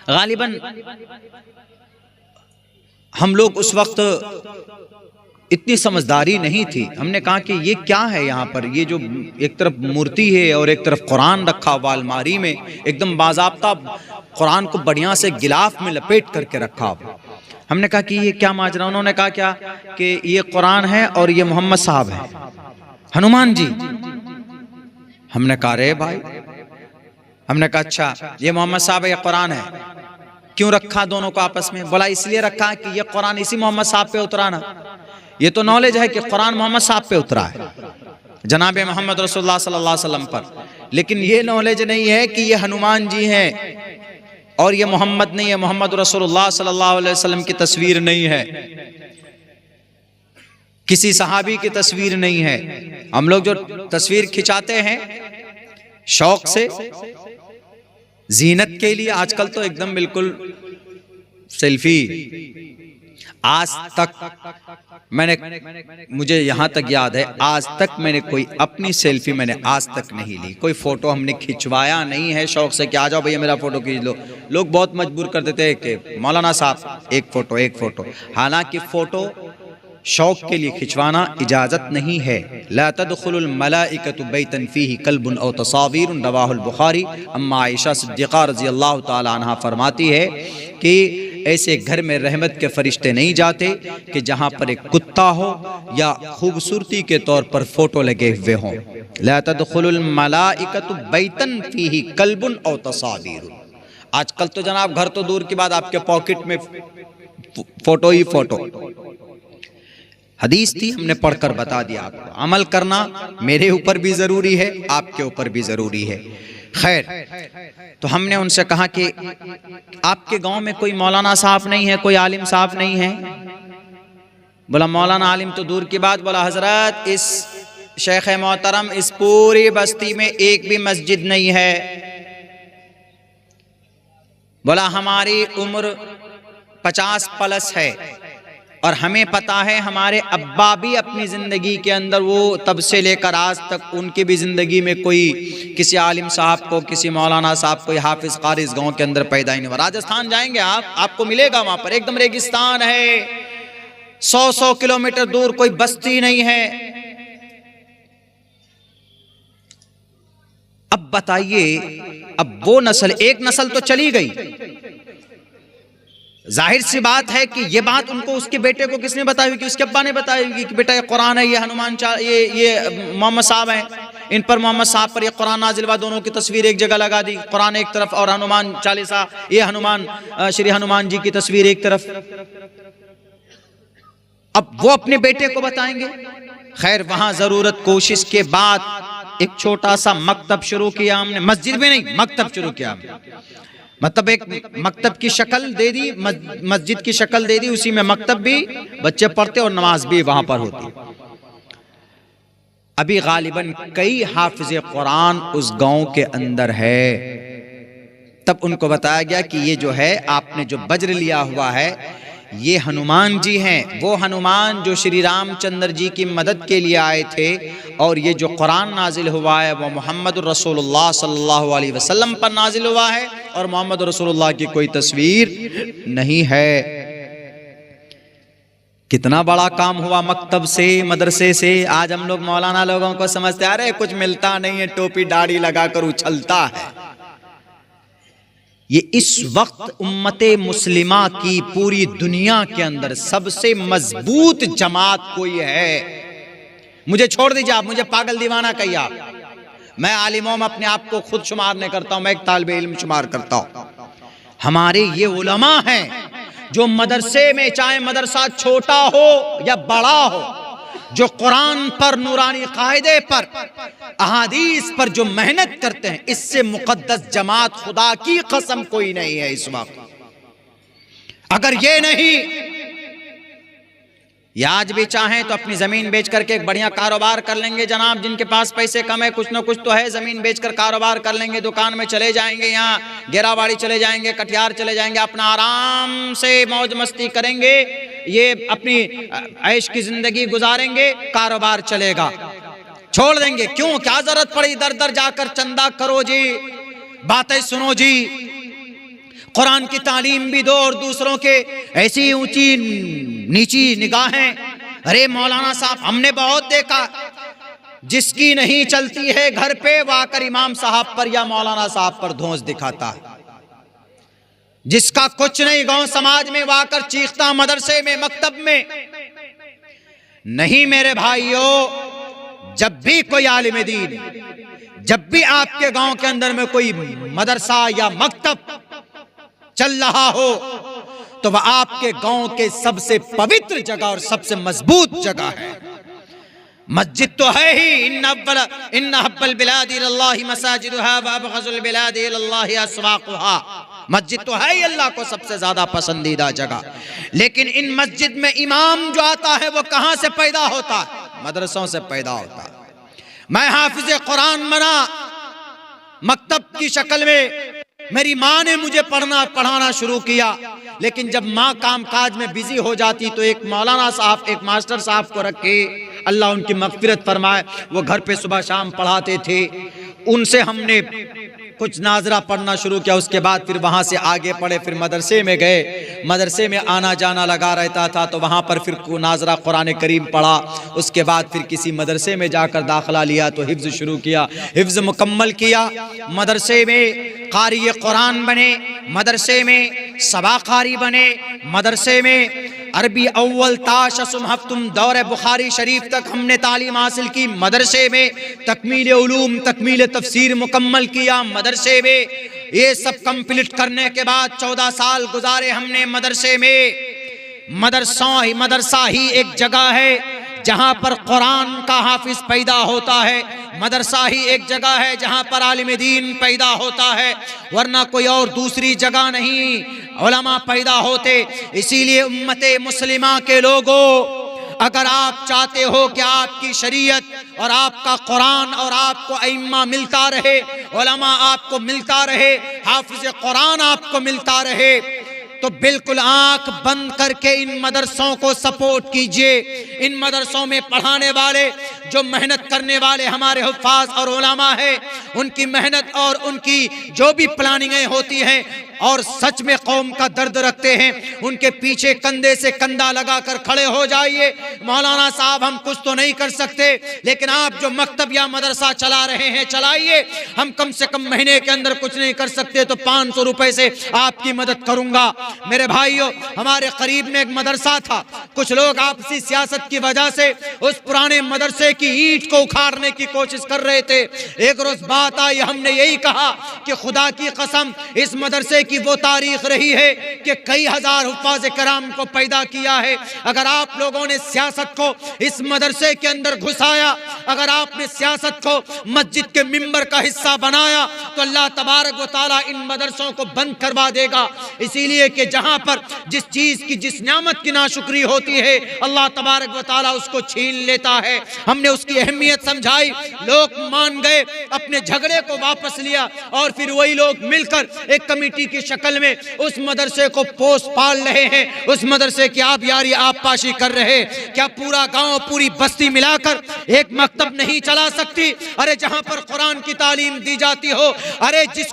गालिबन हम लोग उस वक्त इतनी समझदारी नहीं थी, हमने कहा कि ये क्या है यहाँ पर, ये जो एक तरफ मूर्ति है और एक तरफ कुरान रखा हुआ अलमारी में, एकदम बाज़ाब्ता कुरान को बढ़िया से गिलाफ में लपेट करके रखा हुआ। हमने कहा कि ये क्या माजरा, उन्होंने कहा क्या कि ये कुरान है और ये मोहम्मद साहब है, हनुमान जी। हमने कहा रे भाई, हमने कहा अच्छा ये मोहम्मद साहब है, ये कुरान है, क्यों रखा दोनों को आपस में? बोला इसलिए रखा है कि ये कुरान इसी मोहम्मद साहब पे उतरा ना। ये तो नॉलेज है कि कुरान मोहम्मद साहब पे उतरा है, जनाब मोहम्मद रसूलुल्लाह सल्लल्लाहु अलैहि वसल्लम पर, लेकिन ये नॉलेज नहीं है कि ये हनुमान जी हैं और ये मोहम्मद नहीं है, मोहम्मद रसूलुल्लाह सल्लल्लाहु अलैहि वसल्लम की तस्वीर नहीं है, किसी सहाबी की तस्वीर नहीं है। हम लोग जो तस्वीर खिंचाते हैं शौक से, जीनत के लिए, आजकल तो एकदम बिल्कुल सेल्फी, आज तक मैंने, मुझे यहां तक याद है, आज तक मैंने कोई अपनी सेल्फी मैंने आज तक नहीं ली, कोई फोटो हमने खिंचवाया नहीं है शौक से कि आ जाओ भैया मेरा फोटो खींच लो। लोग बहुत मजबूर कर देते हैं कि मौलाना साहब एक फोटो एक फोटो, हालांकि फोटो शौक के लिए खिंचवाना इजाजत नहीं है। ला तदखुलुल मलाइकतु बैतन फीही कल्बुन औ तसावीरुन, रवाहुल बुखारी। अम्मा आयशा सिद्दीक़ा रज़ी अल्लाह ताला अन्हा फरमाती है कि ऐसे घर में रहमत के फरिश्ते नहीं जाते कि जहाँ पर एक कुत्ता हो या खूबसूरती के तौर पर फोटो लगे हुए हों। ला तदखुलुल मलाइकतु बैतन फीही कल्बुन औ तसावीरुन। आजकल तो जनाब घर तो दूर की बात, आपके पॉकेट में फोटो ही फोटो। हदीस थी, हमने पढ़कर बता दिया आपको, अमल करना मेरे ऊपर भी जरूरी है, आपके ऊपर भी जरूरी है। खैर, तो हमने उनसे कहा कि आपके गांव में कोई मौलाना साहब नहीं है, कोई आलिम साहब नहीं है? बोला मौलाना आलिम तो दूर की बात, बोला हजरत इस शेख मोहतरम इस पूरी बस्ती में एक भी मस्जिद नहीं है। बोला हमारी उम्र 50 प्लस है और हमें पता है हमारे अब्बा भी अपनी ज़िंदगी के अंदर, वो तब से लेकर आज तक उनकी भी ज़िंदगी में कोई किसी आलिम साहब को, किसी मौलाना साहब को, हाफिज़ कारी इस गाँव के अंदर पैदा ही नहीं हुआ। राजस्थान जाएंगे आप, आपको मिलेगा वहाँ पर एकदम रेगिस्तान है, 100 किलोमीटर दूर कोई बस्ती नहीं है। अब बताइए, अब वो नस्ल, एक नस्ल तो चली गई, जाहिर सी बात है कि ये बात उनको उसके बेटे को किसने बताई होगी? उसके अब्बा ने बताई होगी कि बेटा ये कुरान है, ये हनुमान, ये मोहम्मद साहब हैं, इन पर मोहम्मद साहब पर ये कुरान नाजिल हुआ, दोनों की तस्वीर एक जगह लगा दी, कुरान एक तरफ और हनुमान चालीसा, ये हनुमान, श्री हनुमान जी की तस्वीर एक तरफ। अब वो अपने बेटे को बताएंगे? खैर, वहां जरूरत कोशिश के बाद एक छोटा सा मकतब शुरू किया हमने, मस्जिद में नहीं, मकतब शुरू किया हमने। मतलब एक मकतब की शक्ल दे दी, मस्जिद की शक्ल दे दी, उसी में मकतब भी, बच्चे पढ़ते और नमाज भी वहां पर होती। अभी गालिबन कई हाफिज़े कुरान उस गांव के अंदर है। तब उनको बताया गया कि ये जो है आपने जो वज्र लिया हुआ है ये हनुमान जी हैं, वो हनुमान जो श्री रामचंद्र जी की मदद के लिए आए थे, और ये जो कुरान नाजिल हुआ है वो मोहम्मद रसूलुल्लाह सल्लल्लाहु अलैहि वसल्लम पर नाजिल हुआ है, और मोहम्मद रसूलुल्लाह की कोई तस्वीर नहीं है। कितना बड़ा काम हुआ मकतब से, मदरसे से। आज हम लोग मौलाना लोगों को समझते आ रहे कुछ मिलता नहीं है, टोपी दाढ़ी लगाकर उछलता है। ये इस वक्त उम्मते मुस्लिमा की पूरी दुनिया के अंदर सबसे मजबूत जमात कोई है। मुझे छोड़ दीजिए आप, मुझे पागल दीवाना कहिए आप, मैं आलिमों में अपने आप को खुद शुमार नहीं करता हूं, मैं एक तालिबे इल्म शुमार करता हूं। हमारे ये उलमा हैं जो मदरसे में, चाहे मदरसा छोटा हो या बड़ा हो, जो कुरान पर, नूरानी कायदे पर, अहादीस पर जो मेहनत करते हैं, इससे मुकद्दस जमात खुदा की कसम कोई नहीं है इस वक्त। अगर ये नहीं या आज भी चाहें तो अपनी ज़मीन बेच करके एक बढ़िया कारोबार कर लेंगे जनाब। जिनके पास पैसे कम है, कुछ ना कुछ तो है, ज़मीन बेचकर कारोबार कर लेंगे, दुकान में चले जाएंगे, यहाँ गेराबाड़ी चले जाएंगे, कटिहार चले जाएंगे, अपना आराम से मौज मस्ती करेंगे, ये अपनी ऐश की ज़िंदगी गुजारेंगे, कारोबार चलेगा, छोड़ देंगे। क्यों, क्या ज़रूरत पड़ी दर दर जाकर चंदा करो जी, बातें सुनो जी, कुरान की तालीम भी दो और दूसरों के ऐसी ऊंची नीची निगाहें। अरे मौलाना साहब, हमने बहुत देखा, जिसकी नहीं चलती है घर पे वो आकर इमाम साहब पर या मौलाना साहब पर धौंस दिखाता है, जिसका कुछ नहीं गांव समाज में वो आकर चीखता मदरसे में, मकतब में। नहीं मेरे भाइयों, जब भी कोई आलिम दीन, जब भी आपके गांव के अंदर में कोई मदरसा या मकतब चल रहा हो तो वह आपके गांव के सबसे पवित्र जगह और सबसे मजबूत जगह है। मस्जिद तो है ही, इन्ना हब्बल बिलादी इलल्लाहि मसाजिदुहा व अबग़ज़ुल बिलादी इलल्लाहि अस्वाक़ुहा। मस्जिद तो है ही अल्लाह को सबसे ज्यादा पसंदीदा जगह। लेकिन इन मस्जिद में इमाम जो आता है वो कहां से पैदा होता है? मदरसों से पैदा होता है। मैं हाफिज़ कुरान बना मकतब की शक्ल में, मेरी माँ ने मुझे पढ़ाना शुरू किया, लेकिन जब माँ काम काज में बिजी हो जाती तो एक मौलाना साहब, एक मास्टर साहब को रख के, अल्लाह उनकी मग़फ़िरत फरमाए, वो घर पे सुबह शाम पढ़ाते थे। उनसे हमने कुछ नाजरा पढ़ना शुरू किया, उसके बाद फिर वहाँ से आगे पढ़े, फिर मदरसे में गए, मदरसे में आना जाना लगा रहता था, तो वहाँ पर फिर नाजरा कुरान करीम पढ़ा। उसके बाद फिर किसी मदरसे में जाकर दाखिला लिया तो हिफ्ज़ शुरू किया, हिफ्ज़ मुकम्मल किया, मदरसे में कारी कुरान बने, मदरसे में सबा कारी बने, मदरसे में अरबी अव्वल ताशसुम हफ्तुम दौरे बुखारी शरीफ तक हमने तालीम हासिल की, मदरसे में तकमील उलूम, तकमील तफसीर मुकम्मल किया मदरसे में। ये सब कंप्लीट करने के बाद 14 साल गुजारे हमने मदरसे में। मदरसा ही एक जगह है जहाँ पर कुरान का हाफिज पैदा होता है, मदरसा ही एक जगह है जहाँ पर आलिम दीन पैदा होता है, वरना कोई और दूसरी जगह नहीं उलमा पैदा होते। इसीलिए उम्मते मुस्लिमा के लोगों, अगर आप चाहते हो कि आपकी शरीयत और आपका कुरान और आपको अइम्मा मिलता रहे, उलमा आपको मिलता रहे, हाफिज कुरान आपको मिलता रहे, तो बिल्कुल आंख बंद करके इन मदरसों को सपोर्ट कीजिए। इन मदरसों में पढ़ाने वाले, जो मेहनत करने वाले हमारे हुफ़ाज़ और उलमा है, उनकी मेहनत और उनकी जो भी प्लानिंगें होती हैं और सच में कौम का दर्द रखते हैं, उनके पीछे कंधे से कंधा लगाकर खड़े हो जाइए। मौलाना साहब हम कुछ तो नहीं कर सकते, लेकिन आप जो मकतब या मदरसा चला रहे हैं चलाइए, हम कम से कम महीने के अंदर कुछ नहीं कर सकते तो 500 रुपए से आपकी मदद करूंगा। मेरे भाइयों, हमारे करीब में एक मदरसा था, कुछ लोग आपसी सियासत की वजह से उस पुराने मदरसे की ईंट को उखाड़ने की कोशिश कर रहे थे। एक रोज बात आई, हमने यही कहा कि खुदा की कसम इस मदरसे की वो तारीख रही है कि कई हजार हुफ़ाज़ कराम को पैदा किया है। अगर आप लोगों ने सियासत को इस मदरसे के अंदर घुसाया, अगर आपने सियासत को मस्जिद के मिंबर का हिस्सा बनाया, तो अल्लाह तबारक व तआला इन मदरसों को बंद करवा देगा। इसीलिए कि जहां पर जिस चीज की, जिस नियामत की नाशुक्री होती है, अल्लाह तबारक व तआला उसको छीन लेता है। हमने उसकी अहमियत समझाई, लोग मान गए, अपने झगड़े को वापस लिया और फिर वही लोग मिलकर एक कमेटी की शक्ल में उस मदरसे को पोस पाल रहे हैं, उस मदरसे की आप यारी आप पाशी कर रहे हैं। क्या पूरा गांव, पूरी बस्ती मिलाकर एक मकतब नहीं चला सकती? अरे जहां पर कुरान की तालीम दी जाती हो, अरे जिस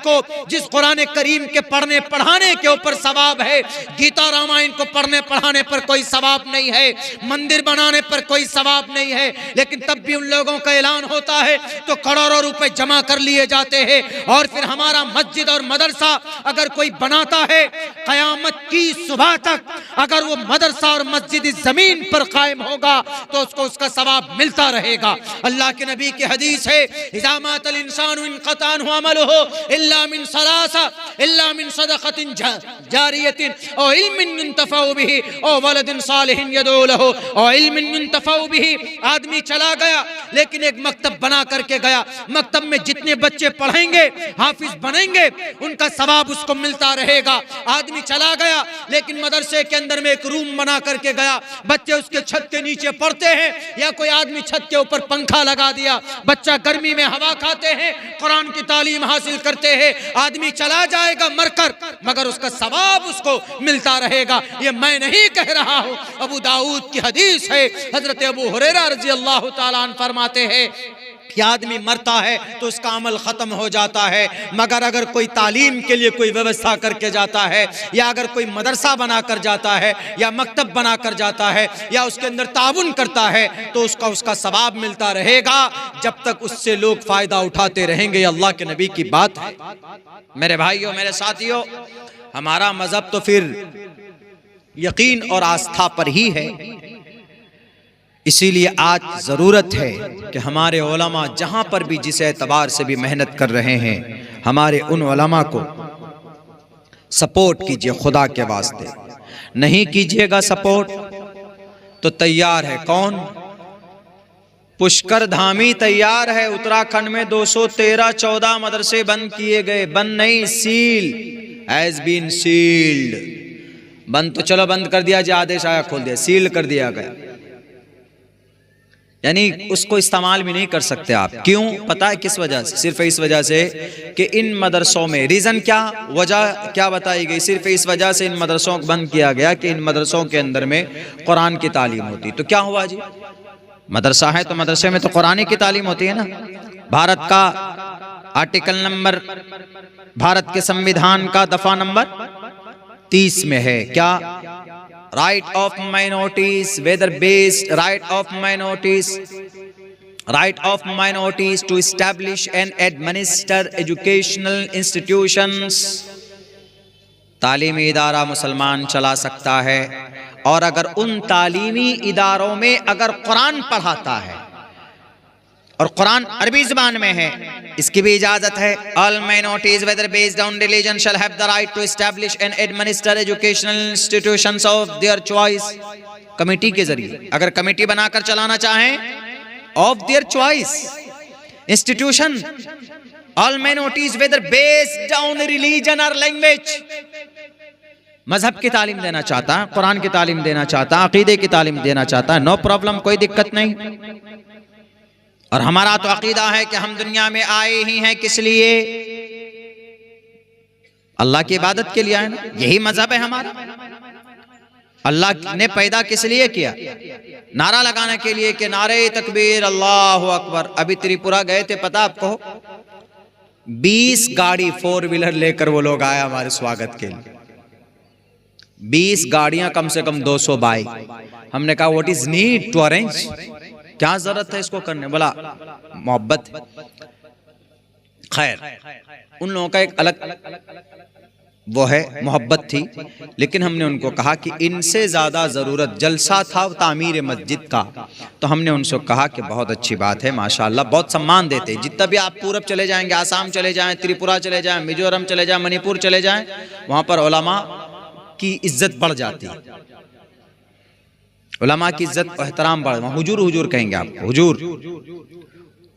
कुरान करीम के पढ़ने पढ़ाने के ऊपर सवाब है, गीता रामायण को पढ़ने पढ़ाने पर कोई सवाब नहीं है, मंदिर बनाने पर कोई सवाब नहीं है, लेकिन तब भी उन लोगों का ऐलान होता है तो करोड़ों रुपए जमा कर लिए जाते हैं। और फिर हमारा मस्जिद और मदरसा अगर कोई बनाता है, कयामत की सुबह तक अगर वो मदरसा और मस्जिद इस जमीन पर कायम होगा तो उसको उसका सवाब मिलता रहेगा। अल्लाह के नबी की हदीस है, इज़ा मातल इंसानु इनक़ता अन्हु अमलुहु इल्ला मिन सलासा इल्ला मिन सदक़तिन जारियतिन औ इल्मिन युंतफ़अु बिही औ वलदिन सालिह सालिहिन यदऊ लहू औ इल्मिन युंतफऊ बिही। आदमी चला गया लेकिन एक मकतब बना करके गया, मकतब में जितने बच्चे पढ़ेंगे हाफिज बनेंगे उनका सवाब उसको मिलता रहेगा। आदमी चला गया लेकिन मदरसे के अंदर में एक रूम बना करके गया, बच्चे उसके छत के नीचे पढ़ते हैं, या कोई आदमी छत के ऊपर पंखा लगा दिया, बच्चा गर्मी में हवा खाते हैं, कुरान की तालीम हासिल करते हैं। आदमी चला जाएगा मरकर मगर उसका सवाब उसको मिलता रहेगा। ये मैं नहीं कह रहा हूं, अबू दाऊद की हदीस है। हजरत अबू हुरैरा रज़ी अल्लाह ताला अन्हु फरमाते हैं कि आदमी मरता है तो उसका अमल खत्म हो जाता है, मगर अगर कोई तालीम के लिए कोई व्यवस्था करके जाता है, या अगर कोई मदरसा बना कर जाता है, या मकतब बना कर जाता है, या उसके अंदर ताउन करता है, तो उसका सवाब मिलता रहेगा जब तक उससे लोग फायदा उठाते रहेंगे। अल्लाह के नबी की बात है। मेरे भाइयों, मेरे साथियों, हमारा मजहब तो फिर यकीन और आस्था पर ही है। इसीलिए आज ज़रूरत है कि हमारे उलमा जहाँ पर भी जिस एतबार से भी मेहनत कर रहे हैं, हमारे उन उलमा को सपोर्ट कीजिए खुदा के वास्ते। नहीं कीजिएगा सपोर्ट तो तैयार है कौन? पुष्कर धामी तैयार है। उत्तराखंड में 213-14 मदरसे बंद किए गए। बंद नहीं, सील, हैज बीन सील्ड। बंद तो चलो बंद कर दिया, जो आदेश आया खोल दिया, सील कर दिया गया, यानी उसको इस्तेमाल भी नहीं कर सकते आप। क्यों? पता है किस वजह से? सिर्फ इस वजह से कि इन मदरसों में, रीज़न क्या, वजह क्या बताई गई? सिर्फ इस वजह से इन मदरसों को बंद किया गया कि इन मदरसों के अंदर में कुरान की तालीम होती। तो क्या हुआ जी? मदरसा है तो मदरसे में तो कुरान की तालीम होती है ना। भारत का आर्टिकल नंबर, भारत के संविधान का दफा नंबर 30 में है क्या? right of minorities, whether based right of minorities to establish and administer educational institutions। तालीमी इदारा मुसलमान चला सकता है, और अगर उन तालीमी इदारों में अगर कुरान पढ़ाता है और कुरान अरबी ज़बान में है, इसकी भी इजाजत है। All minorities whether based on religion shall have the right to establish and administer educational institutions of their choice। Committee के जरिए, अगर कमेटी बनाकर चलाना चाहें, of their choice institution, all minorities whether based on religion or language। मजहब की तालीम देना चाहता है, कुरान की तालीम देना चाहता है, अकीदे की तालीम देना चाहता है, नो प्रॉब्लम, कोई दिक्कत नहीं। और हमारा तो अकीदा है कि हम दुनिया में आए ही हैं किस लिए? अल्लाह की इबादत के लिए आए ना, यही मजहब है हमारा। अल्लाह ने पैदा किस लिए किया? नारा लगाने के लिए कि नारे तकबीर, अल्लाह अकबर। अभी त्रिपुरा गए थे, पता आपको, 20 गाड़ी 4 व्हीलर लेकर वो लोग आए हमारे स्वागत के लिए। 20 गाड़ियां, कम से कम 200 बाइक। हमने कहा what is need to arrange, क्या जरूरत है इसको करने? बोला मोहब्बत। खैर, उन लोगों का एक अलग वो है, मोहब्बत थी, लेकिन हमने उनको कहा कि इनसे ज्यादा जरूरत जलसा था तामीर मस्जिद का। तो हमने उनसे कहा कि बहुत अच्छी बात है, माशाअल्लाह, बहुत सम्मान देते। जितना भी आप पूरब चले जाएंगे, आसाम चले जाएं, त्रिपुरा चले जाएं, मिजोरम चले जाएं, मणिपुर चले जाएं, वहां पर उलमा की इज्जत बढ़ जाती है। उलमा की इज्जत और एहतराम बढ़, हुजूर हुजूर कहेंगे आप,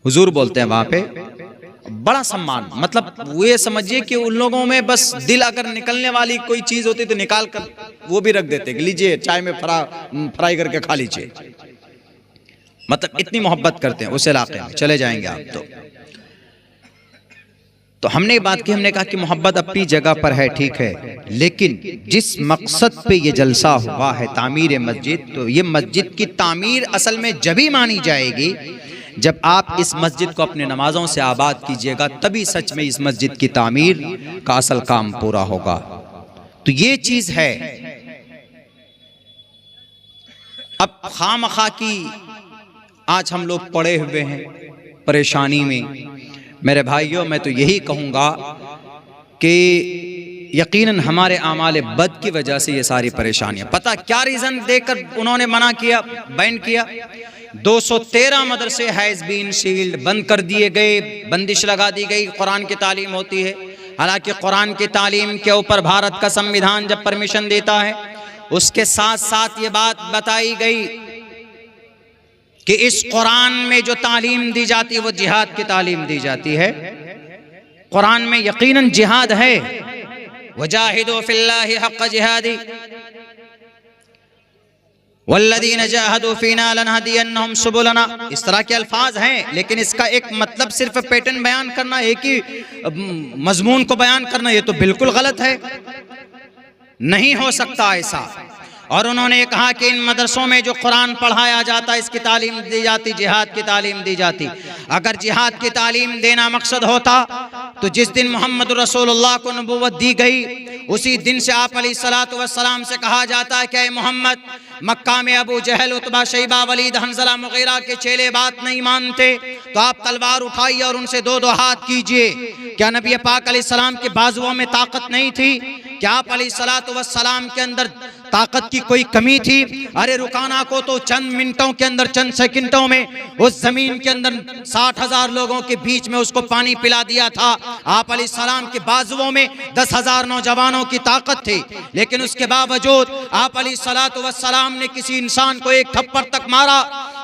हुजूर बोलते हैं वहां पे, बड़ा सम्मान। मतलब वो ये समझिए कि उन लोगों में बस दिल अगर निकलने वाली कोई चीज होती तो निकाल कर वो भी रख देते कि लीजिए चाय में फ्राई करके खा लीजिए। मतलब इतनी मोहब्बत करते हैं उस इलाके में, चले जाएंगे आप तो हमने बात की, हमने कहा कि मोहब्बत अपनी जगह पर है, ठीक है, लेकिन जिस मकसद पे ये जलसा हुआ है तामीर मस्जिद, तो ये मस्जिद की तामीर असल में जब ही मानी जाएगी जब आप इस मस्जिद को अपने नमाजों से आबाद कीजिएगा, तभी सच में इस मस्जिद की तामीर का असल काम पूरा होगा। तो ये चीज है। अब खामखा की आज हम लोग पड़े हुए हैं परेशानी में। मेरे भाइयों, मैं तो यही कहूँगा कि यकीनन हमारे आमाल बद की वजह से ये सारी परेशानियाँ। पता क्या रीज़न देकर उन्होंने मना किया, बैन किया? 213 मदरसे हैज़ बीन सील्ड, बंद कर दिए गए, बंदिश लगा दी गई। कुरान की तालीम होती है, हालांकि कुरान की तालीम के ऊपर भारत का संविधान जब परमिशन देता है, उसके साथ साथ ये बात बताई गई कि इस कुरान में जो तालीम दी जाती है वो जिहाद की तालीम दी जाती है। कुरान में यकीनन जिहाद है, वजाहिदू फिल्लाहि हक़्क़ जिहादी वल्लज़ीना जाहदू फीना लनहदियन्नहुम सुबुलना, इस तरह के अल्फाज हैं। लेकिन इसका एक मतलब सिर्फ पैटर्न बयान करना, एक ही मजमून को बयान करना, ये तो बिल्कुल गलत है, नहीं हो सकता ऐसा। और उन्होंने कहा कि इन मदरसों में जो कुरान पढ़ाया जाता, इसकी तालीम दी जाती, जिहाद की तालीम दी जाती। अगर जिहाद की तालीम देना मकसद होता तो जिस दिन मोहम्मद रसूलुल्लाह को नबूवत दी गई उसी दिन से आप अलैहिस्सलातु वस्सलाम से कहा जाता है कि मोहम्मद, मक्का में अबू जहल, उतबा, शैबा, वलीद, हंज़ला, मुगीरा के चेले बात नहीं मानते तो आप तलवार उठाइए और उनसे दो दो हाथ कीजिए। क्या नबी पाक अलैहिस्सलाम के बाजुओं में ताकत नहीं थी? क्या आप अलैहिस्सलातु वस्सलाम के अंदर ताकत की कोई कमी थी? अरे रुकाना को तो चंद मिनटों के अंदर, चंद सेकंडों में उस जमीन के अंदर 60,000 लोगों के बीच में उसको पानी पिला दिया था। आप अलैहिस्सलाम के बाजुओं में 10,000 नौजवानों की ताकत थी, लेकिन उसके बावजूद आप अलैहिस्सलातु वस्सलाम ने किसी इंसान को एक थप्पड़ तक मारा।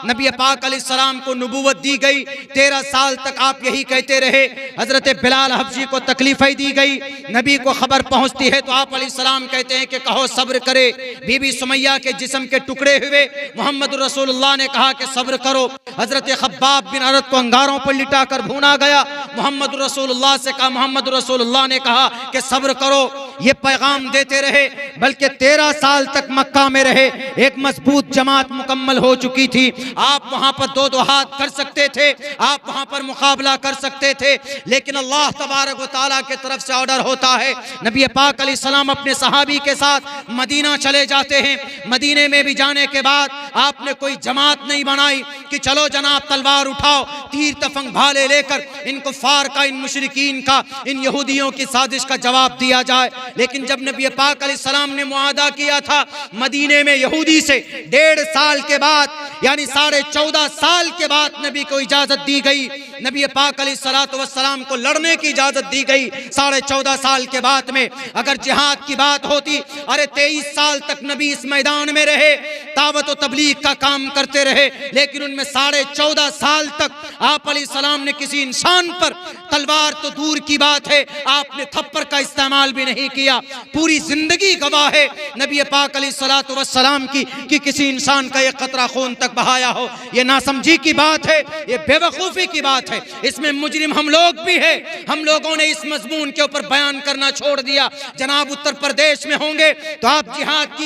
नबी पाक अलैहिस्सलाम को नबूवत दी गई, 13 साल तक आप यही कहते रहे। हजरत बिलाल हबशी को तकलीफें दी गई, नबी को खबर पहुंचती है तो आप अलैहिस्सलाम कहते हैं कि कहो सब्र करे। बीबी सुमैया के जिस्म के टुकड़े हुए, मोहम्मद रसूलुल्लाह ने कहा कि सब्र करो। हजरत खब्बाब बिन अरद को अंगारों पर लिटाकर भूना गया, मोहम्मद रसूलुल्लाह से कहा, मोहम्मद रसूलुल्लाह ने कहा कि सब्र करो। ये पैगाम देते रहे, बल्कि 13 साल तक मक्का में रहे। एक मजबूत जमात मुकम्मल हो चुकी थी। आप वहां पर दो दो हाथ कर सकते थे, आप वहां पर मुकाबला कर सकते थे, लेकिन अल्लाह तबारक व तआला की तरफ से ऑर्डर होता है। नबी पाक अलैहिस्सलाम अपने सहाबी के साथ मदीना चले जाते हैं। मदीने में भी जाने के बाद आपने कोई जमात नहीं बनाई कि चलो जनाब तलवार उठाओ, तीर तफंग भाले लेकर इन कुफ्फार का, इन मुशरिकीन का, इन यहूदियों की साजिश का जवाब दिया जाए। लेकिन जब नबी पाक अलैहिस्सलाम ने मुआहदा किया था मदीने में यहूदी से, 1.5 साल के बाद, यानी 14.5 साल के बाद नबी को इजाजत दी गई, नबी पाक अलैहिस्सलातु वस्सलाम को लड़ने की इजाजत दी गई 14.5 साल के बाद में। अगर जिहाद की बात होती, अरे 23 साल तक नबी इस मैदान में रहे, दावत और तबलीग का काम करते रहे, लेकिन उनमें 14.5 साल तक आप अलैहिस्सलाम ने किसी इंसान पर, तलवार तो दूर की बात है, आपने थप्पड़ का इस्तेमाल भी नहीं किया। पूरी जिंदगी गवाह है नबी पाक अलैहिस्सलातु वस्सलाम की कि किसी इंसान का एक कतरा खून तक बहाया हो। ये नासमझी की बात है, ये बेवकूफ़ी की बात है। इसमें मुजरिम हम लोग भी है। हम लोगों ने इस मजमून के ऊपर बयान करना छोड़ दिया। जनाब उत्तर प्रदेश में होंगे तो आप जिहाद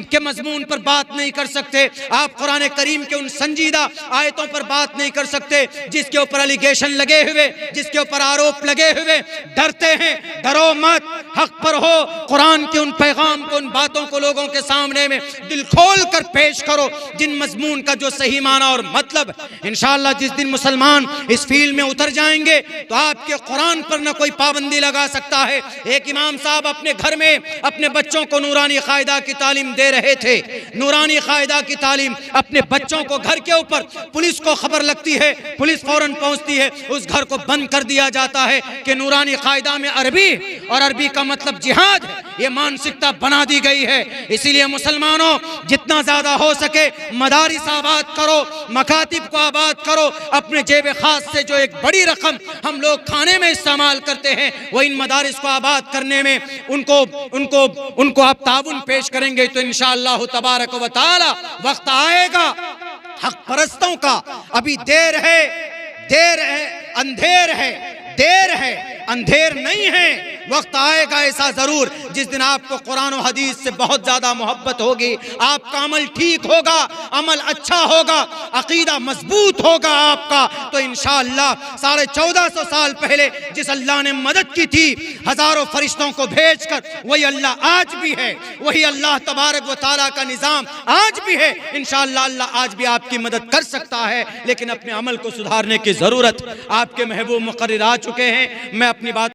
के मजमून पर बात नहीं कर सकते, आप कुरान करीम के उन संजीदा आयतों पर बात नहीं कर सकते जिसके ऊपर एलिगेशन लगे हुए, जिसके ऊपर आरोप लगे हुए। डरते हैं, डरो मत, हक पर हो। कुरान के उन पैगाम को, उन बातों को लोगों के सामने में दिल खोल कर पेश करो जिन मजमून का जो सही माना और मतलब। इंशाअल्लाह जिस दिन मुसलमान इस फील्ड में उतर जाएंगे तो आपके कुरान पर न कोई पाबंदी लगा सकता है। एक इमाम साहब अपने घर में अपने बच्चों को नूरानी कायदा की तालीम दे रहे थे। नूरानी कायदा की तालीम अपने बच्चों को, घर के ऊपर पुलिस को खबर लगती है, पुलिस फौरन पहुंचती है, उस घर को बंद कर दिया जाता है कि नूरानी कायदा में अरबी और अरबी का मतलब जिहाद है। ये मानसिकता बना दी गई है। इसीलिए मुसलमानों, जितना ज्यादा हो सके मदारिस आबाद करो, मकातिब को आबाद करो। अपने जेब खास से जो एक बड़ी रकम हम लोग खाने में इस्तेमाल करते हैं, वो इन मदारिस को आबाद करने में उनको आप ताउन पेश करेंगे तो इंशाअल्लाह तबारक व तआला वक्त आएगा हक परस्तों का। अभी देर है, अंधेर है, देर है, अंधेर नहीं है। वक्त आएगा ऐसा जरूर जिस दिन आपको कुरान और हदीस से बहुत ज्यादा मोहब्बत होगी, आपका अमल ठीक होगा, अमल अच्छा होगा, अकीदा मजबूत होगा आपका, तो इंशाअल्लाह 1450 साल पहले जिस अल्लाह ने मदद की थी हजारों फरिश्तों को भेजकर, वही अल्लाह आज भी है, वही अल्लाह तबारक व तआला का निजाम आज भी है। इंशाअल्लाह अल्लाह आज भी आपकी मदद कर सकता है, लेकिन अपने अमल को सुधारने की जरूरत आपके महबूब मुकर्रर आ चुके हैं। मैं अपनी बात